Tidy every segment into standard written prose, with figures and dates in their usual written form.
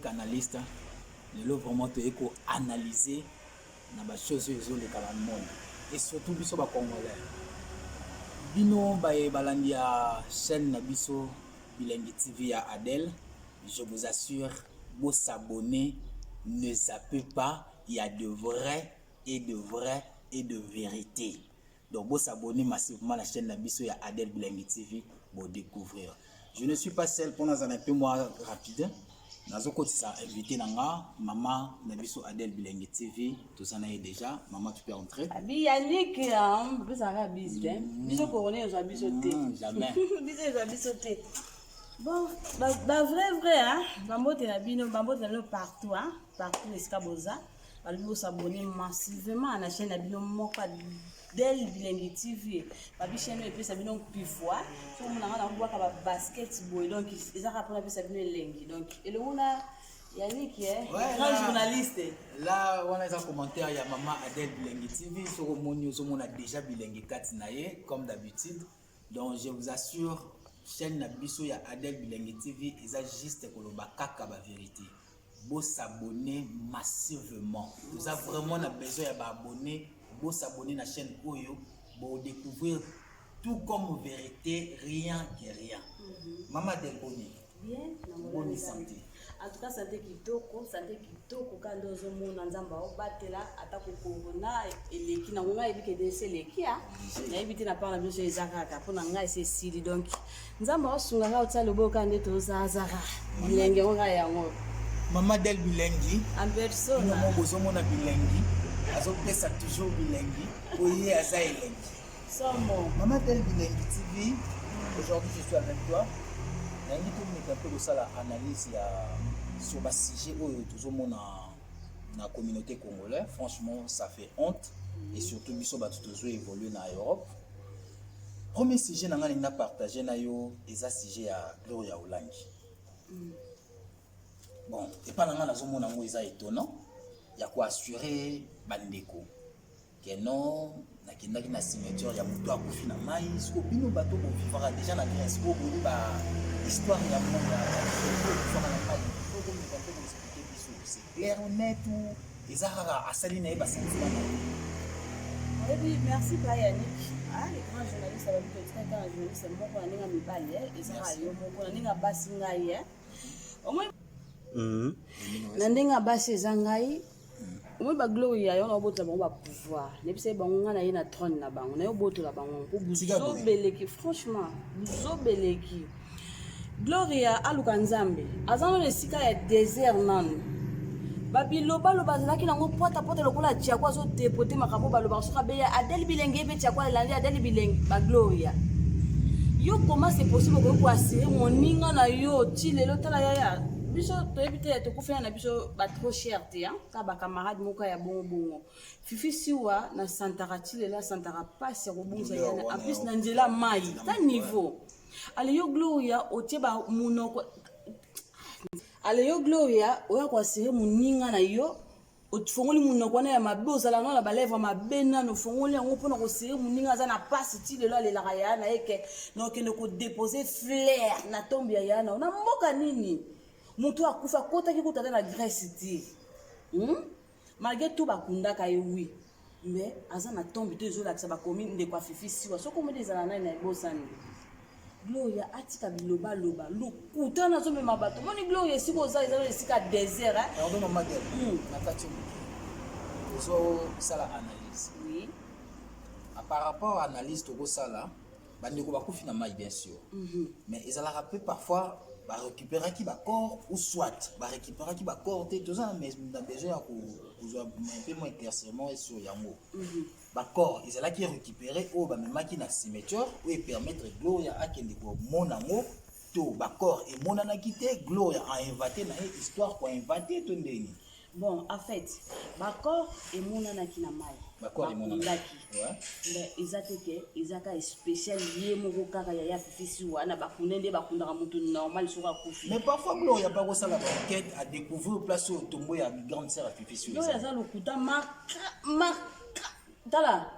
Analyste, le vraiment analyser les choses dans le monde et surtout biso ba congolais. Bino balandia chaîne na biso Bilengi TV à Adel. Je vous assure, vous s'abonner, ne zappez pas, il y a de vrais et de vrais et de vérité. Donc vous s'abonner massivement à la chaîne na biso à Adel Bilengi TV pour découvrir. Je ne suis pas seul pour nous en un peu moins rapide. Nazoko tisa invité nanga maman Nabiso Adel Bilengi TV tout ça est déjà maman tu peux entrer. Abi Yannick plus ça va bizarre. Biso couronné aux habits sautés. Jamais. Biso aux habits sautés. Bon, vrai hein. Bambo te nabino partout hein, partout les scaboza. Balbo s'abonner massivement à la chaîne nabino moka Adel Bilengi TV. Babi chaîne et puis ça bino pifwa. So mon na voit ka basketball donc ils a rappelé puis ça bino lengi donc et le mona Yannick grand journaliste. Là on a un commentaire il y a maman Adel Bilengi TV sur on a déjà Bilengi Katinaye comme d'habitude. Donc je vous assure chaîne na biso ya Adel Bilengi TV ils a juste koloba kaka ba vérité. Vous s'abonner massivement. Vous avez vraiment besoin d'abonner. Vous s'abonner à la chaîne Oyo pour découvrir tout comme vérité, rien que rien. Maman Adel Boni. Bien, bonne santé. En tout cas, santé kitoko quand dozo mona nzamba o batela atako corona eleki na ngai ebike dese leki a na ebiti na parla biso ezakaka pona ngai se sili donc nzamba o sunga ka otsa loboka ndeto zazaka bilenge ngo yango Maman Adel Bilengi en personne no mo bozo mona Bilengi azo pesa toujours Bilengi oye aza elengi somo Maman Adel Bilengi TV aujourd'hui je suis avec toi. Il y a un peu de ça l'analyse sur le sujet où tout le monde dans la communauté congolaise. Franchement, ça fait honte. Et surtout, nous sommes tous évolués dans l'Europe. Premier sujet que nous avons partagé, c'est le sujet à Gloria Olangi. Bon, et pas dans la zone où c'est étonnant. Il y a quoi assurer Bandeko. Que non, nakendaki na cimetière ya mutu akufi na mai siko bino bato bo vivra déjà na Grèce ko boni ba histoire ya monde ya vivra na mai ko boni ba to expliquer biso c'est clair net ou ezara asali na ba sentiment. Et puis merci Yannick. Ah les grands journalistes avec le très grand journaliste moko na ninga mibale ezara yo moko na ninga basi ngai au moins na ninga basi zangai moi ba gloria yo na botla bango ba pouvoir ne bisa bango nga na ye na trône na bango na yo botla bango ko buzo beleki franchement buzo beleki gloria aluka nzambe azano le sika ya désert nanu babiloba loba zalaki nango pota lokola tia kwa zo dépoter makabo baloba soka be Adel Bilengi be tia kwa landi Adel Bilengi ba gloria yo comment c'est possible ko assurer mon ninga na yo ti lelo tala ya biso to ebite to kufena na biso ba trop cher te hein ka ba camarade moka ya bongo fifi siwa na santarati lela santara passe ko bonza yana en plus na njela mai ta niveau ale yo gloria otieba munoko ale yo gloria oya kwa sire muninga na yo ofongoli munoko na ya mabe ozala na ba lèvre mabe na no fongoli yango pona ko sire muninga za na passe ti lelo ale la ya na eke no ke no ko déposer fleur na tombe ya yana na mboka nini mutu akufa kota ki kota na Grèce ti malgré tout bakundaka ye oui mais azana tombe te zo la sa ba commune de kwa fifi siwa soko mo des na na bosani gloria atika biloba loba lukuta na zo me mabato moni gloria siko za ezalo esika désert hein pardon maman Adel na kati so sala analyse oui par rapport à analyse to ko sala bandeko bakufi na mai bien sûr mais ils allaient rappeler parfois ba récupérer qui ba corps ou soit ba récupérer qui ba corps tout ça mais dans besoin pour un peu moins éclaircissement sur yango ba corps ils allaient qui récupérer au ba même qui na cimetière ou permettre gloria à kende ko monango to ba corps et monana quitté gloria a inventé na histoire pour inventer to ndeni. Bon, en fait, d'accord et monana qui na mai. D'accord et monana. Ouais. Mais ils ont spécial lié mon kaka ya fifi wana bakunende bakundaka mutu normal sur akufi. Mais parfois Gloria pas ko sala enquête à découvrir place au tombeau ya grande sœur fifi. Gloria ça le kuta ma tala.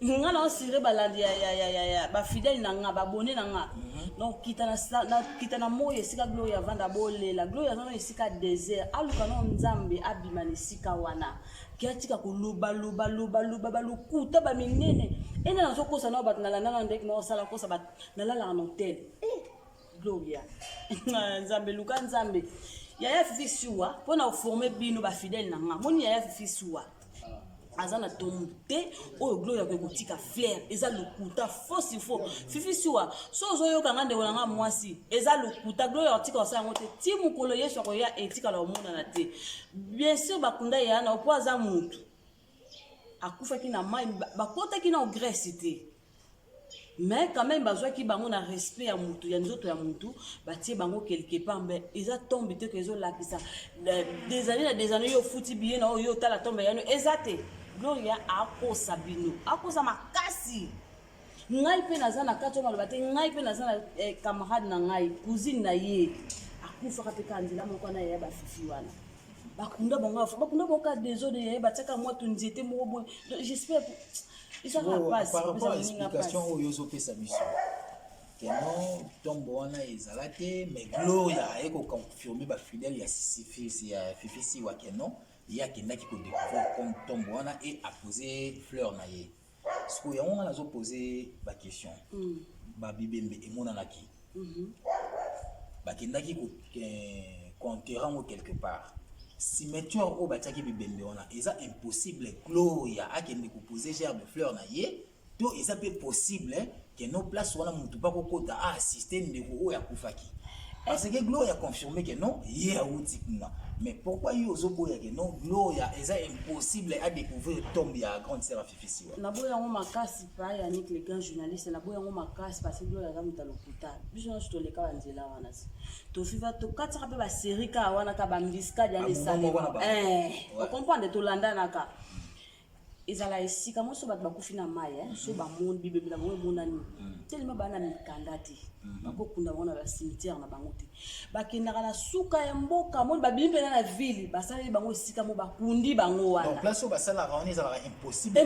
nga na osire balandi ya bafidèle na nga babone na nga donc kita na moyo esika Gloria vanda bolela Gloria nano esika désert aluka na nzambe abima na esika wana kiatika kuluba balukuta baminene ena nazokosa na bato nalandana ndenge na osala kosa bato nalala na hotel Gloria nzambe luka nzambe yaya fifi suwa mpona oforme bino bafidèle na nga moni yaya fifi suwa azana tombe oyo Gloria ko kotika flair eza lokuta faux il faut fifi suwa so ozoyoka nga ndeko na nga mwasi eza lokuta Gloria otika osala yango te ti mokolo yesu akoya etika la omonana te bien sûr bakunda ya na opo aza mutu akufaki na mai bakotaki na Grèce te mais quand même bazwaki bango na respect ya mutu ya nzoto ya mutu batie bango quelque part mais eza tombe te que ezolakisa des années yo futi bien na yo tala tombe yano eza te Gloria akosa bino akosa makasi ngai pe naza na kati maloba te ngai pe naza na camarade na ngai cousine na ye akufaka pe kanzela moko na ye bafifi wana bakunda bango ka désolé ye bataka moi tu nzete moko boy j'espère par rapport à l'explication où yozo pe sa mission que non tombe wana ezala te mais Gloria eko confirmer ba fidèle ya fifi si wa que non il y a quelqu'un qui peut découvrir comme tombe wana et a posé fleur na ye ce que on a posé ba question ba bibembe et monanaki ba kendaki ko enterrant quelque part cimetière au bataki bibembe wana eza impossible Gloria akende ko poser gerbe de fleur na ye to eza pe possible que nos places wana mutu pa kokota a assister ndeko o ya kufaki parce que Gloria a confirmé que non hier outikuna mais pourquoi yo ozoboya que non Gloria eza impossible à découvrir tombe ya grande sœur Fifi Siwa na boya ngo makasi pa ya Nick le grand journaliste na boya ngo makasi parce que Gloria za mutalo kuta biso na to leka banzela wana to fiva to kataka pe ba série ka wana ka ba mbiska ya lesale on comprendre to landana ka ezala esika moso bato bakufi na mai so bamoni bibembe na bango emonani telema bana mikanda te bakokunda bango na bacimetière na bango te bakendaka na suka ya mboka moni babimbe na ville basaleli bango esika mo bakundi bango wana donc place oyo basalaka wana ezalaka impossible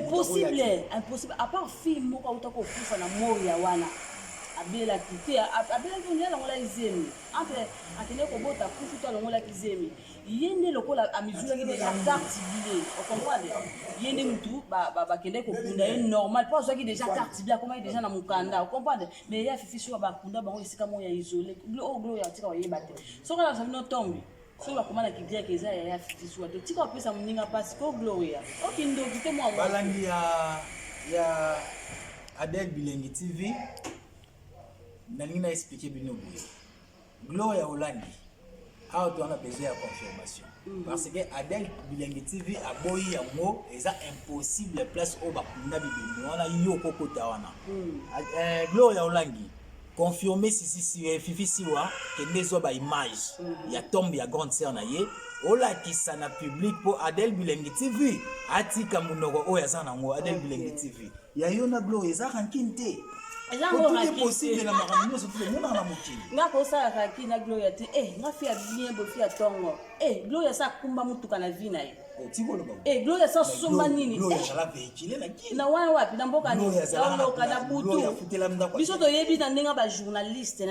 à part fille moko auta kokufa na moya wana abela kite abela konela ngola izemi entre atene ko bota kufu to ngola kizemi yende lokola amizula ki déjà carte billet on comprend yende mutu ba kende ko kunda est normal pas ça qui déjà carte billet comment déjà na mukanda on comprend mais ya fifi so ba kunda bango esika mo ya isolé Gloria tika wa yeba te so kana ça no tombe so ba komana ki dire que ça ya fifi so to tika pesa muninga parce que Gloria okindo kite mo balangi ya Adèle Bilengi TV Nalina expliqué bino boye Gloria Hollandi a on a besoin de confirmation parce que Adèle Bilengi TV a boyi yango eza impossible place au bakunda bibino wana yo kokota wana Gloria Hollandi confirmer si Fifi Siwa que nezo ba image ya tombe ya grande sœur na ye ola kisa na public pour Adèle Bilengi TV atika munoko oya zana ngo Adèle Bilengi TV ya yo na Gloria eza rankinte tout est possible na makambo surtout le monde na mokili nga ko sa ka ki na Gloria te nga fi a bien bo fi a tongo Gloria sa kumba mutuka na vi na ye tibolo ba Gloria sa somba nini Gloria sala véhicule na ki na wana wapi na mboka ni loka na butu biso to yebi na ndinga ba journaliste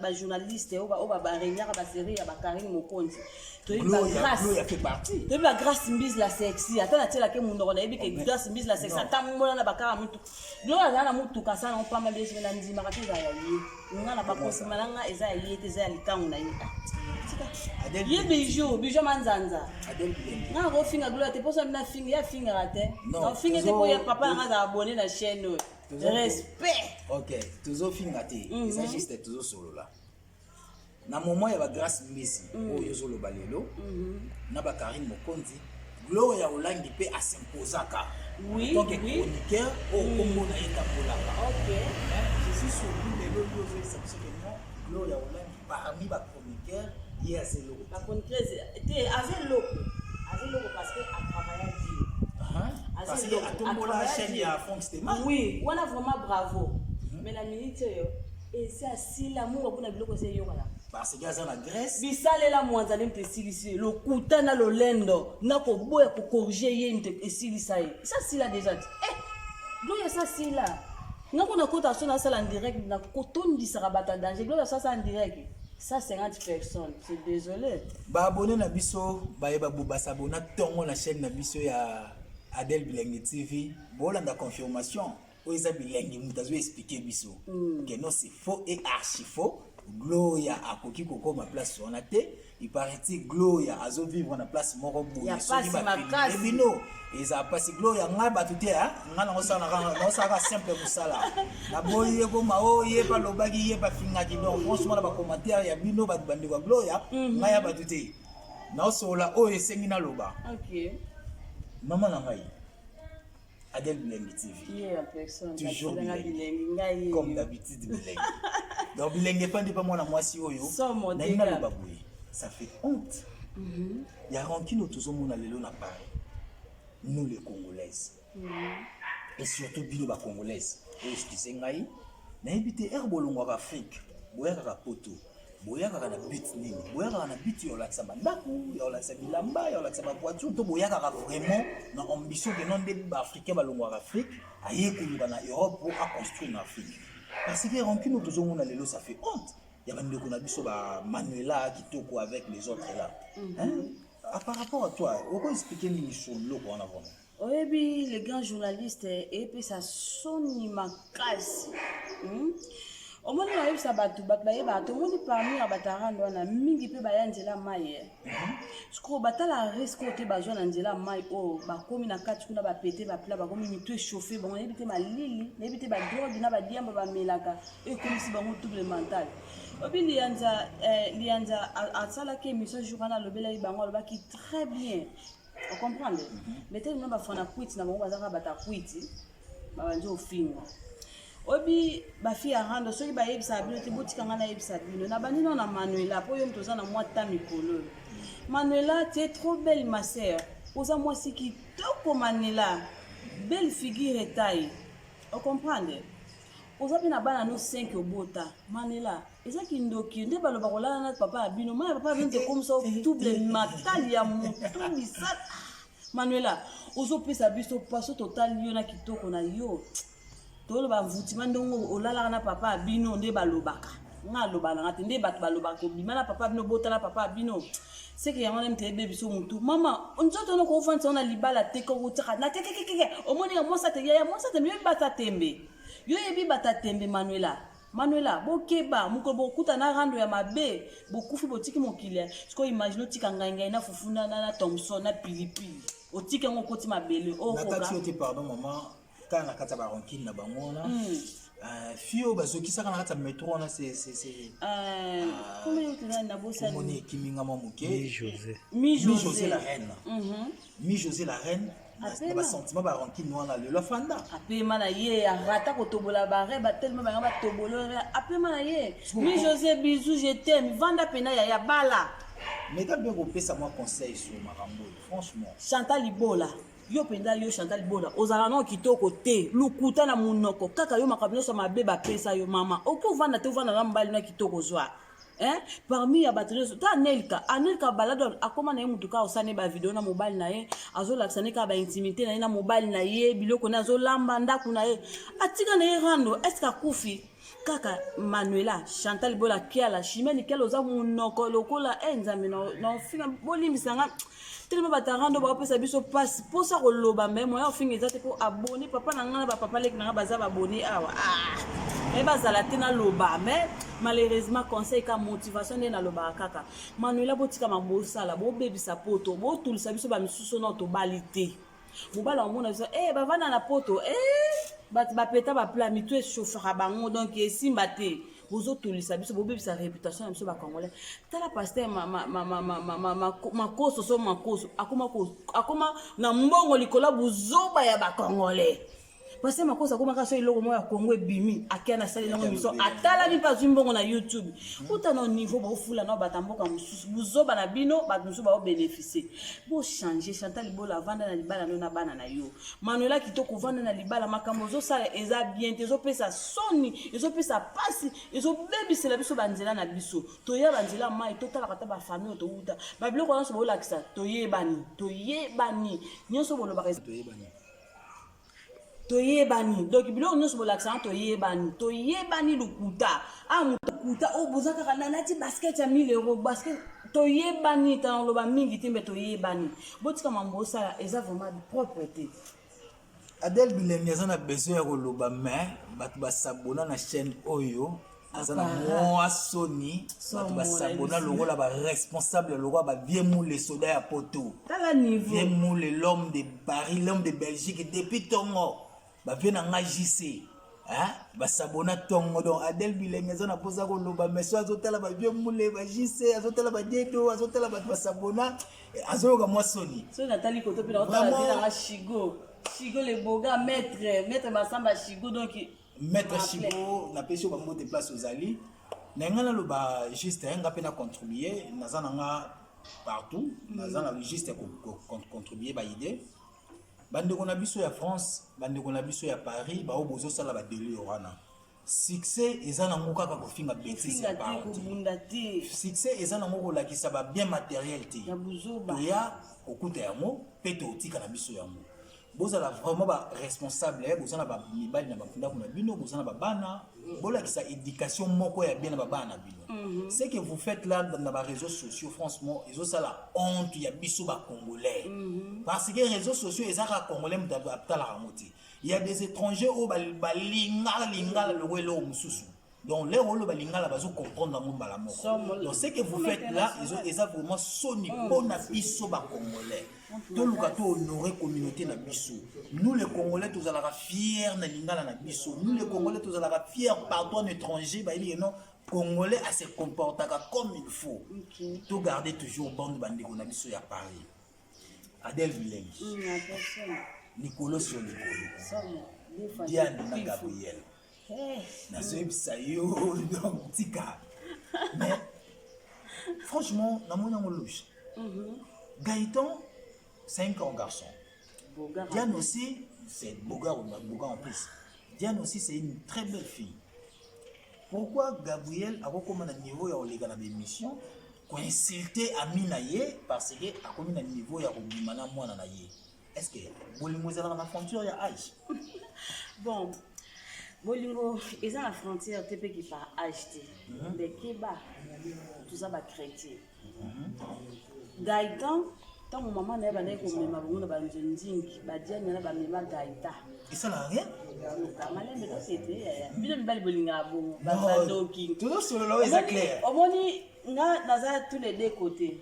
ba journaliste o ba renyaka ba série ya ba Karine Mokonzi to yebi ba grâce Gloria fait partie to yebi ba grâce mbise la sexy ata na tela ke mundo na yebi ke grâce mbise la sexy ata mona na bakara mutu Gloria na mutu kasana on pa mabé na ndima ka teza ya yi nga na ba kosimalanga eza ya yete eza ya likangu na yi ye bijou manzanza nga ko finga Gloria te posa na finga ya finga rate na finga te po ya papa nga za abonné na chaîne respect OK tuzo finga te c'est juste tuzo solo là na moment ya ba grâce mbisi oyo zolo balelo na ba Karine Mokonzi Gloria Hollandi pe a s'imposaka oui donc chroniqueur au combo na etambolaka OK je suis surpris de l'audio c'est ça que moi Gloria Hollandi parmi ba chroniqueur il y a ces locaux la chroniqueuse était avec l'eau parce que a travaillé dur parce que à tout la chaîne il y a Franck Stéman oui on a vraiment bravo mais la minute et c'est assis l'amour pour na biloko c'est yo voilà parce que ça la Grèce bisalela mwanzali mte silisi lo kutana lo lendo na ko boya ko corriger yente esilisa ye ça sila déjà Gloria ça c'est là. Nga ko na kota so na sala en direct na kotondisaka bata danger. Gloria ça en direct. Ça 50 personnes. C'est désolé. Ba abonné na biso, ba yeba bo ba s'abonner tongo na chaîne na biso ya Adel Bilenge TV. Bolanda confirmation. Oisa Bilenge mutazo expliquer biso. Que non c'est faux et archi faux. Gloria akoki koko ma place on a té. Il paraît-il Gloria azo vivre na place moko boye. Soki ba bino. Eza pasi Gloria nga batute ha. Nga na osala simple musala. Na boye ko mao ye pa lobaki ye pa finga ki donc franchement na ba commentaire ya bino ba bandi wa Gloria nga ya batute. Na osola o esengi na loba. OK. Maman na ngai. Adel Bilenge TV. Yeah, personne. Toujours Bilenge. Comme d'habitude Bilenge. Donc Bilenge pandi pas moi na mwasi oyo. Na ina loba boye. Ça fait honte. Il y a rancune autour de mon allélo na Paris. Nous les Congolaises. Et surtout bino ba Congolaises. Et excusez ngai, na habité herbolongo en Afrique. Boya ka poto. Boya ka na but nini. Boya ka na but yo la tsamba ndaku, yo la tsamba lamba, yo la tsamba voiture to boya ka vraiment na ambition de non des africains balongo en Afrique, aye kuluka na Europe pour construire en Afrique. Parce que rancune autour de mon allélo ça fait honte. Il y a même des gens Manuela qui toque avec les autres là. Par rapport à toi, on peut expliquer les choses en avant. Oui, les grands journalistes, et puis ça sonne ma casse. Au moins, il y a eu ça bateau, bateau, on dit parmi les bataran, on a mis peu bayanzela maille. Ce qu'on bat la risque côté bajon anzela maille, oh, bah comme une carte, on a pété, bah plat, bah comme une tout chauffé, bon, on a évité ma lili, on a évité ma drogue, on a diam, bah melaka, et comme si bah on double mental. Obi lianza atsala ke mission journal lobela ibango loba qui très bien. On comprend. Mais tellement ba fona quit na bango bazaka bata quit. Ba banjo finga. Obi ba fi arando so ba yebisa bino te botika ngana yebisa bino na banino na Manuela po yo mtoza na mwata mikolo. Manuela tu es trop belle ma sœur. Oza moi si qui toko Manuela. Belle figure et taille. On comprend. Ozapi na bana no 5 obota Manuela eza kindoki nde baloba kolala na papa abino ma papa vient te comme ça double matali ya mutu bisat Manuela ozopesa biso paso total yo na kitoko na yo tolo ba vutima ndongo olala na papa abino nde balobaka nga lobana ngate nde bat balobaka bima na papa abino bota na papa abino c'est que yamana mtebe biso mutu mama onzoto no ko fansa na libala te ko utaka na keke omoni nga monsa te ya monsa te miyo bata tembe yo yebi bata tembe Manuela bokeba muko bokuta na rando ya mabe bokufi botiki mokile siko imagine otika ngai na fufuna na Thompson na pilipili otika ngo koti mabele o ko na kati pardon maman kana kata ba rancune na bangona fio bazoki saka na kata metro na c'est comment yo tena na bosa moni kiminga mamuke mi José la reine mi José la reine. Ba sentiment ba rancune wana le fanda apema na ye arata ko tobola bare ba tellement ba ngaba tobolo apema na ye mi José bisous je t'aime vanda pena ya bala mais t'as bien repéré ça moi conseil sur Marambo franchement Chantal Libola yo penda yo Chantal Libola ozala no kitoko te lukuta na munoko kaka yo makabino so mabe ba pesa yo mama oko vanda te vanda na mbali na kitoko zwa parmi ya batterie ta Anelka balado akoma na mutuka osane ba video na mobile na ye azolaksane ka ba intimité na ye na mobile na ye biloko na azolamba ndaku na ye atika na ye rando est-ce ka kufi kaka Manuela Chantal Bola kiala chimeni kelo za munoko lokola nzambe na finga bolimbisanga tellement batarando ba pesa biso passe pour ça koloba même moi finga ezate pour abonner papa na ngana ba papa lek na baza ba abonner awa et bazala tena loba mais malheureusement conseil ka motivation na loba kaka Manuela botika mambosala bo bebisa poto bo tulisa biso ba misuso na to balite mobala omona biso bavana na poto bat ba peta ba pla mitu e chauffeur bango donc esimba te bozo tulisa biso bo bebisa réputation na biso ba congolais tala pasteur ma koso so ma koso akoma na mbongo likola buzoba ya ba congolais parce que makosa koma kaso iloko moya Congo ebimi akia na sali nango mission atala mi pa zimbongo na YouTube uta no niveau ba ofula na batamboka mususu buzoba na bino ba mususu ba bénéficier bo changer Chantal Libola vanda na libala no na bana na yo Manuela kitoko vanda na libala makambo zo sala eza bien te zo pesa soni ezo pesa pasi ezo bebisela biso banzela na biso to ya banzela mai to tala kata ba famille to uta ba biloko na so bo lakisa to yebani nyonso bolo ba to yebani toyebani donc biloko nyonso bolakisanga toyebani lokuta amukuta oyo boza kaka nalati basket ya 1000 euros basket toyebani tana loba mingi te mpe toyebani botika mambo osala eza vraiment propre te. Adèle Bilenge aza na besoin ya koloba mais bato basabona na chaîne oyo aza na mwa soni bato basabona lokola baresponsable lokola bavie moule soda ya poto vie moule l'homme de Paris l'homme de Belgique depuis tongo bavie na nga JC basabona tongo donc Adèle Bilenge aza na posa koloba mais so azotala bavie moule ba JC azotala badiedo azotala bato basabona azoyoka mwa soni so natali koto mpe naotala vie nanga Chigo le boga maître Massamba Chigo donc maître Chigo na pesi ba mote place aux ali na ngana lo ba juste nga pe na contribuer naza nga partout naza na juste contribuer ba idée bande ko na biso ya France bande ko na biso ya Paris ba obozo sala ba délire wana succès ezana ngoka ka kofinga bêtise ya partout succès ezana ngoko la kisa ba bien matériel te ya okuta yango peto otika na biso yango bozala vraiment ba responsable bozala ba mibali na bafunda kuna bino bozala ba bana bola ki sa éducation moko ya bien na ba bana bino ce que vous faites là dans les réseaux sociaux franchement ils ont ça la honte ya biso ba congolais parce que les réseaux sociaux ezaka congolais mutata la ramoti il y a des étrangers au lingala le welo mususu donc les rôles balingala bazo comprendre dans mbala moko donc ce que vous faites là ils ont vraiment soni bona biso ba congolais tout le cas honorer communauté na biso nous les congolais tous allons fiers na lingala na biso nous les congolais tous allons fiers pardon étranger ba il non congolais à se comporter comme il faut tout garder toujours bande bandeko na biso ya Paris Adèle Bilenge Nicolas sur Nicolas Diane na Gabriel na ça yo donc tika mais franchement na mon louche Gaëtan 5 ans garçon Diane aussi c'est Boga en plus Diane aussi c'est une très belle fille pourquoi Gabriel a recommandé un niveau ya olega na émission ko insulter Amina ye parce que a commis un niveau ya robimana mwana na ye est-ce que bolingo ezala na frontière ya âge bon bolingo eza na frontière te pe ki pa âge te mais keba tout ça ba chrétien Gaëtan tant mon maman n'a pas né comme ma bonne ba nzingi ba diane na ba mema Gaëtan et ça n'a rien malé mais c'était bino mibali bolinga bon ba doki tout sur le lot est clair omoni nga naza tous les deux côtés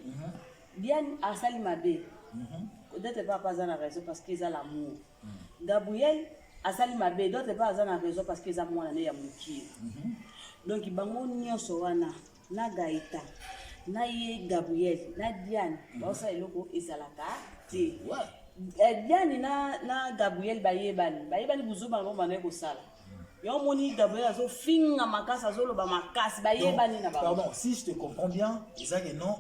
Diane a sali mabe d'autres pas na raison parce qu'ils ont l'amour Gabriel a sali mabe d'autres pas na raison parce qu'ils ont mwana ne ya mukiri donc bango nyonso wana na Gaëtan na ye Gabriel na Diane baosa eloko ezalaka te Diane na Gabriel bayebani buzuba ngo bana ko sala yo moni Gabriel azo finga makasi azoloba makasi bayebani na ba pardon si je te comprends bien ezaki non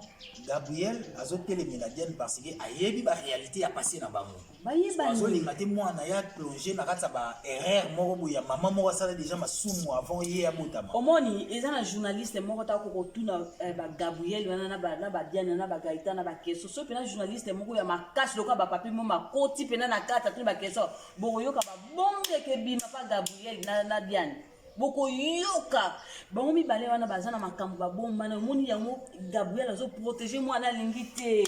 Gabriel azo telemela Diane parce que ayebi ba réalité a passé na bango bayebani azo linga te mwana ya plonger na kata ba erreur moko boya maman moko sala déjà masumu avant ye ya botama omoni eza na journaliste moko ta ko tuna ba Gabriel wana na ba Diane na ba Gaëtan na ba keso so pena journaliste moko ya makasi loka ba papi mo makoti pena na kata tuna ba keso boko yoka ba bonge ke bima pa Gabriel na Diane boko yoka bango mibale wana bazana makambo ba bomba na moni yango Gabriel azo protéger mwana lingité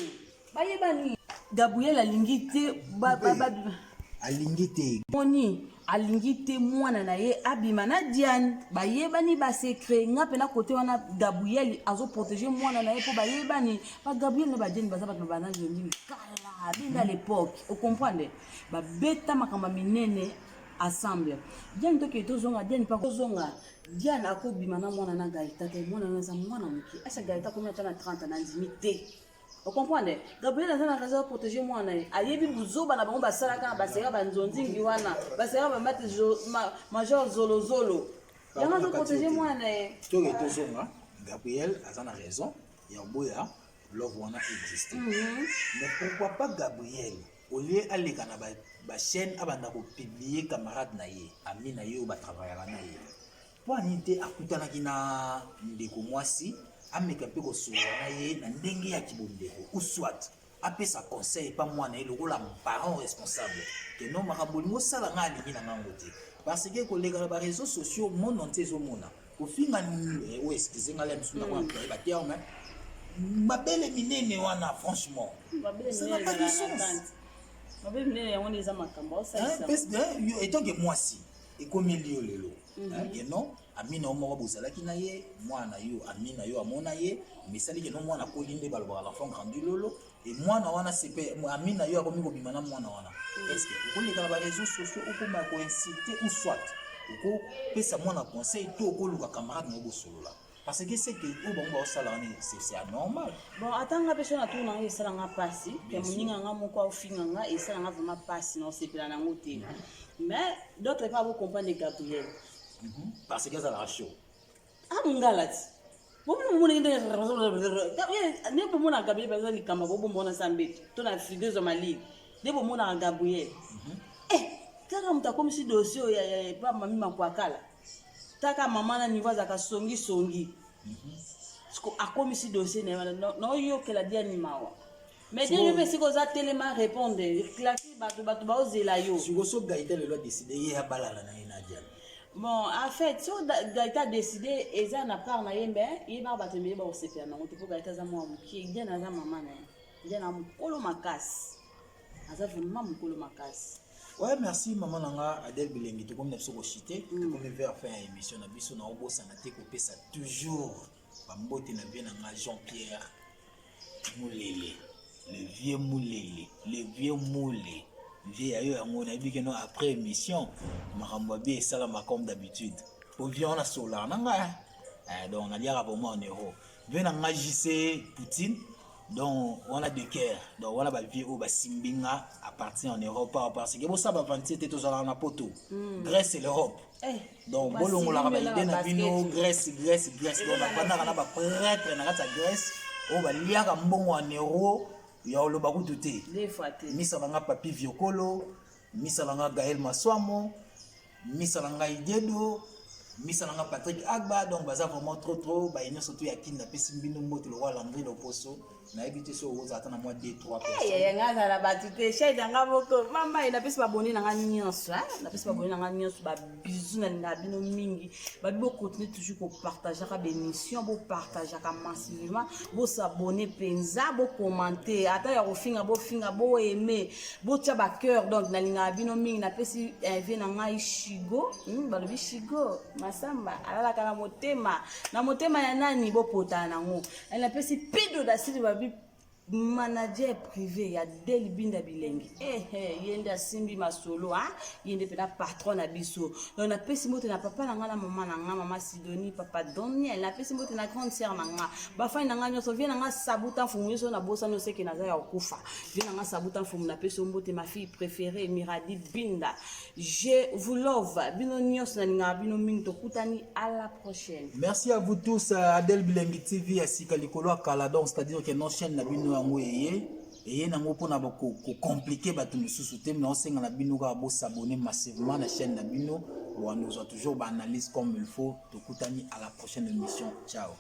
bayebani Gabriel alingité alingité moni alingité mwana na ye abima na Diane bayebani ba secret nga pena côté wana Gabriel azo protéger mwana na ye po bayebani ba Gabriel na ba Diane baza ba bana joli kala binga l'époque vous comprenez ba beta makamba minene ensemble Diane to ke to zonga Diane pa ko zonga Diane akobima na mwana na Gaëtan te mwana na za mwana muki asa Gaëtan ko metana 30 na limité vous comprenez Gabriel a na raison protéger mwana ayebi buzoba na bango basalaka ba sera ba nzonzingi wana ba sera ba mate major zolo yanga to protéger mwana to ke to zonga Gabriel a na raison ya boya love wana existe mais pourquoi pas Gabriel au lieu aller kana ba chaîne abanda ko publier camarade na ye ami na ye ba travailler na ye po anite akutana kina ndeko mwasi ameka pe ko sola na ye na ndenge ya kibondeko ou soit apé sa conseil pas moi na le rôle un parent responsable que non marabolingo sala nga alingi na ngango te parce que kolega ba réseaux sociaux monde entier zomona kofinga ni o excusez nga la msuna kwa ba terme mabele minene wana franchement ça n'a pas de sens mabele minene yango eza makambo ça étant que moi si et comme lio lelo que non amina omoko bozalaki na ye mwana yo amina yo amona ye misali ke no mwana kolinde balobaka l'enfant grandi lolo et mwana wana sepe amina yo akomi kobima na mwana wana est-ce que okoleka na ba réseaux sociaux okoma koinciter ou soit okopesa mwana conseil to okoluka camarade no bosolola parce que c'est que au bon osala c'est anormal bon atanga peso na tour na esala nga pasi ke moninga nga moko ofinga nga esala nga vraiment pasi na sepela na ngote mais d'autres pas vous comprendre Gabriel parce que ça la chaud ah ngalati bomu mona ngende ne bomu na Gabriel bazali likamba bomu mona sambe to na figure zo mali ne bomu na Gabriel kaka mutakomi si dossier ya pa mami makwakala taka mama na niveau za kasongi songi sko akomi si dossier na yo ke la dia ni mawa mais je ne sais pas si tellement répondre claquer batu ba ozela yo si goso gaita le loi décider ya balala na inadia bon en fait si gaita décider eza na part na yembe yeba batembe ba osepia na ngoto gaita za mwa muki dia na za mama na dia na mukolo makasi aza vraiment mukolo makasi. Ouais, merci maman nanga Adèle Bilengi to comme neso ko chité to comme vers fin émission na biso na obo sanate ko pesa toujours ba mbote na bien nanga Jean-Pierre Moulele le vieux Moulé vieux ayo yango na bi que non après émission makambo bien ça la comme d'habitude au vieux on a solar nanga donc on a dit pour moi en euro vieux nanga JC Poutine. Donc on a deux cœurs donc voilà ba vie au ba simbinga à partir en Europe parce que bon ça va vendre c'était tous à la poto Grèce et l'Europe donc bolongo la ba idée na bino Grèce donc na ba prêtre na kata Grèce o ba liaka mbongo en euro ya lo ba kututé misa nga papi Viokolo misa nga Gaël Maswamo misa nga Idedo misa nga Patrick Agba donc baza vraiment trop ba ino surtout ya kinda pesi mbino moto le roi Landry Loposo na habité sur aux attend à moi 2-3 personnes nga za la batute shade nga boko mama ina pesi baboni na nga nyonso na pesi baboni na nga nyonso ba bisous na bino mingi ba bibo continuer toujours ko partager ka bénédiction bo partager ka massivement bo s'abonner penza bo commenter ata ya kofinga bo aimer bo tia ba cœur donc na linga bino mingi na pesi invité na nga Ishigo ba lobi Shigo masamba alala kana motema na motema ya nani bo potana ngo na pesi pido da sili manager privé ya Del Binda Bilengi yenda simbi masolo yende pena patron na biso donc na pesi moto na papa na nga na mama Sidonie papa Doniel na pesi moto na grande sœur na nga ba fa na nga nyoso vient na nga sabuta fumu so na bosa no seke na za ya kufa vient na nga sabuta fumu na pesi mbote ma fille préférée Miradi Binda je vous love bino nyos na nga bino mingi to kutani à la prochaine. Merci à vous tous Adèle Bilengi TV asika likolo akala donc c'est-à-dire que non chaîne na bino et nango pona ko compliquer bato mususu te na osenga na bino ka bo s'abonner massivement na chaîne na bino on nous a toujours ba analyse comme il faut to kutani à la prochaine émission ciao.